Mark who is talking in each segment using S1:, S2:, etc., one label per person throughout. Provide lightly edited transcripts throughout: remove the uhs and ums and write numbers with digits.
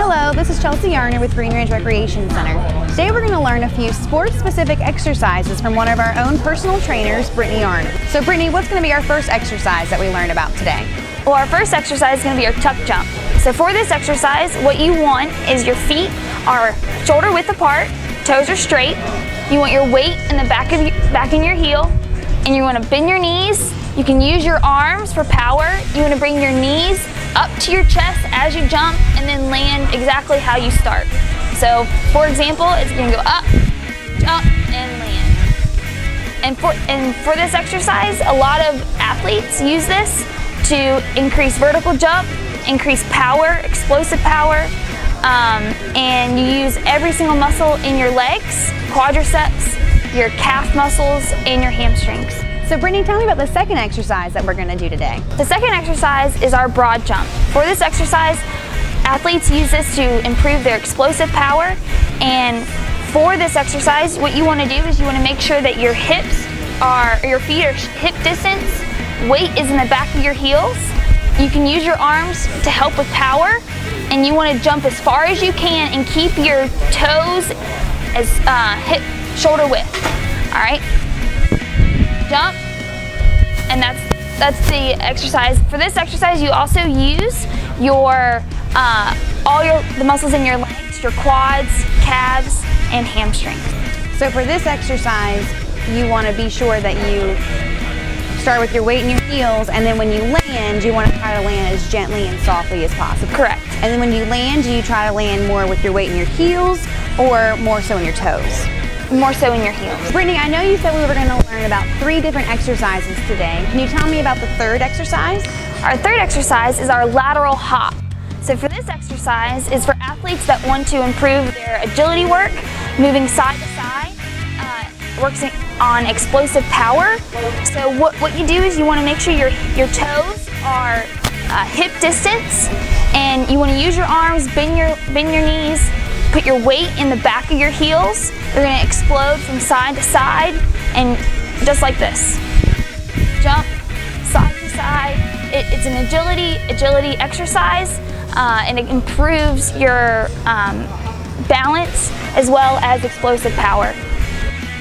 S1: Hello, this is Chelsea Yarner with Green Ridge Recreation Center. Today we're going to learn a few sports-specific exercises from one of our own personal trainers, Brittany Arnold. So Brittany, what's going to be our first exercise that we learn about today?
S2: Well, our first exercise is going to be our tuck jump. So for this exercise, what you want is your feet are shoulder width apart, toes are straight. You want your weight in the back in your heel, and you want to bend your knees. You can use your arms for power. You want to bring your knees up to your chest as you jump and then land exactly how you start. So for example, it's going to go up, jump, and land. And for this exercise, a lot of athletes use this to increase vertical jump, increase power, explosive power, and you use every single muscle in your legs, quadriceps, your calf muscles, and your hamstrings.
S1: So Brittany, tell me about the second exercise that we're going to do today.
S2: The second exercise is our broad jump. For this exercise, athletes use this to improve their explosive power, and for this exercise, what you want to do is you want to make sure that your feet are hip distance, weight is in the back of your heels. You can use your arms to help with power, and you want to jump as far as you can and keep your toes as hip shoulder width. All right, jump, and that's the exercise. For this exercise, you also use your the muscles in your legs, your quads, calves, and hamstrings.
S1: So for this exercise, you want to be sure that you start with your weight in your heels, and then when you land, you want to try to land as gently and softly as possible.
S2: Correct.
S1: And then when you land, do you try to land more with your weight in your heels or more so in your toes?
S2: More so in your heels.
S1: Brittany, I know you said we were going to learn about 3 different exercises today. Can you tell me about the third exercise?
S2: Our third exercise is our lateral hop. So for this exercise is for athletes that want to improve their agility work, moving side to side, works on explosive power. So what you do is you want to make sure your toes are hip distance, and you want to use your arms, bend your knees, put your weight in the back of your heels. You're going to explode from side to side, and just like this. Jump side to side. It's an agility exercise, and it improves your balance as well as explosive power.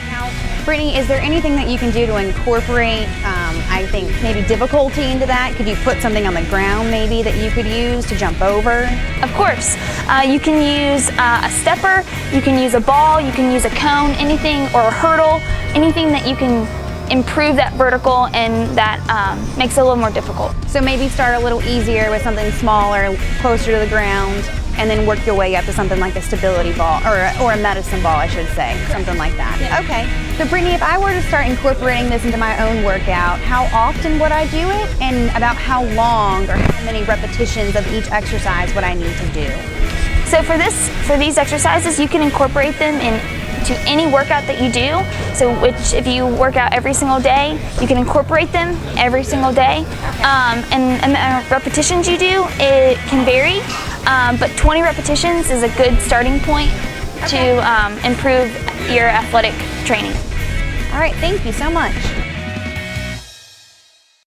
S1: Now, Brittany, is there anything that you can do to incorporate, I think, maybe difficulty into that? Could you put something on the ground maybe that you could use to jump over?
S2: Of course. You can use a stepper, you can use a ball, you can use a cone, anything, or a hurdle, anything that you can improve that vertical and that makes it a little more difficult.
S1: So maybe start a little easier with something smaller, closer to the ground, and then work your way up to something like a stability ball, or a medicine ball, I should say, something like that.
S2: Yeah.
S1: Okay. So Brittany, if I were to start incorporating this into my own workout, how often would I do it, and about how long or how many repetitions of each exercise would I need to do?
S2: So for these exercises, you can incorporate them into any workout that you do. So if you work out every single day, you can incorporate them every single day. And the repetitions you do, it can vary, but 20 repetitions is a good starting point to improve your athletic training.
S1: All right, thank you so much.